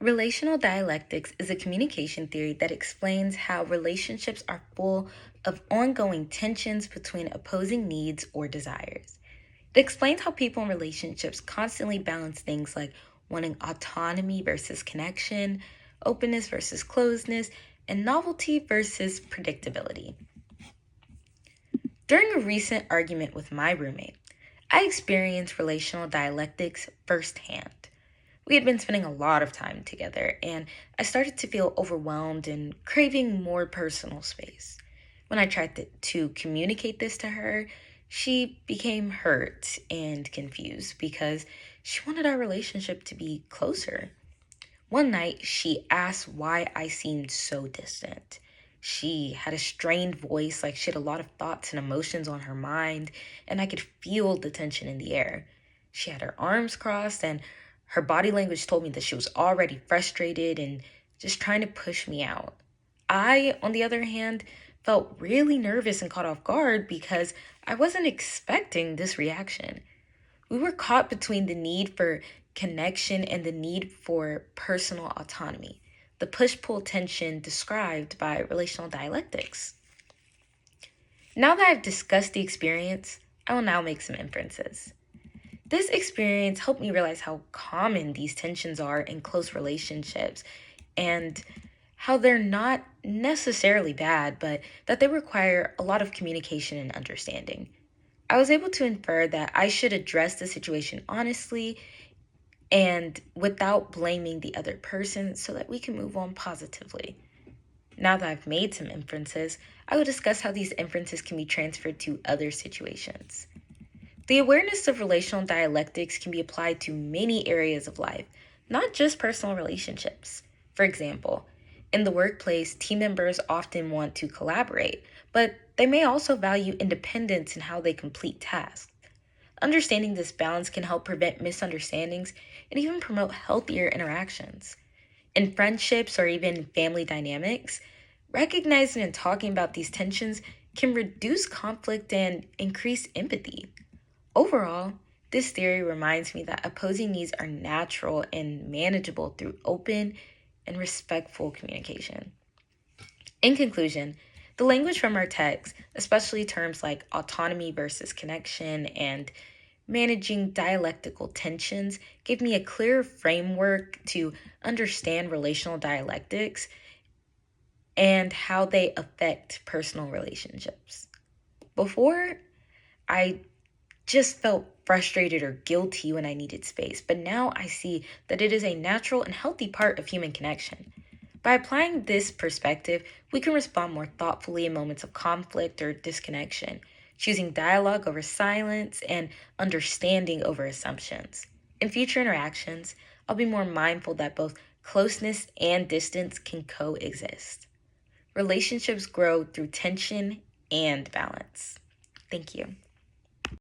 Relational dialectics is a communication theory that explains how relationships are full of ongoing tensions between opposing needs or desires. It explains how people in relationships constantly balance things like wanting autonomy versus connection, openness versus closedness, and novelty versus predictability. During a recent argument with my roommate, I experienced relational dialectics firsthand. We had been spending a lot of time together, and I started to feel overwhelmed and craving more personal space. When I tried to communicate this to her, she became hurt and confused because she wanted our relationship to be closer. One night, she asked why I seemed so distant. She had a strained voice, like she had a lot of thoughts and emotions on her mind, and I could feel the tension in the air. She had her arms crossed, and her body language told me that she was already frustrated and just trying to push me out. I, on the other hand, felt really nervous and caught off guard because I wasn't expecting this reaction. We were caught between the need for connection and the need for personal autonomy, the push pull tension described by relational dialectics. Now that I've discussed the experience, I will now make some inferences. This experience helped me realize how common these tensions are in close relationships and how they're not necessarily bad, but that they require a lot of communication and understanding. I was able to infer that I should address the situation honestly and without blaming the other person so that we can move on positively. Now that I've made some inferences, I will discuss how these inferences can be transferred to other situations. The awareness of relational dialectics can be applied to many areas of life, not just personal relationships. For example, in the workplace, team members often want to collaborate, but they may also value independence in how they complete tasks. Understanding this balance can help prevent misunderstandings and even promote healthier interactions. In friendships or even family dynamics, recognizing and talking about these tensions can reduce conflict and increase empathy. Overall, this theory reminds me that opposing needs are natural and manageable through open and respectful communication. In conclusion, the language from our text, especially terms like autonomy versus connection and managing dialectical tensions, gave me a clear framework to understand relational dialectics and how they affect personal relationships. Before, I just felt frustrated or guilty when I needed space, but now I see that it is a natural and healthy part of human connection. By applying this perspective, we can respond more thoughtfully in moments of conflict or disconnection, choosing dialogue over silence and understanding over assumptions. In future interactions, I'll be more mindful that both closeness and distance can coexist. Relationships grow through tension and balance. Thank you.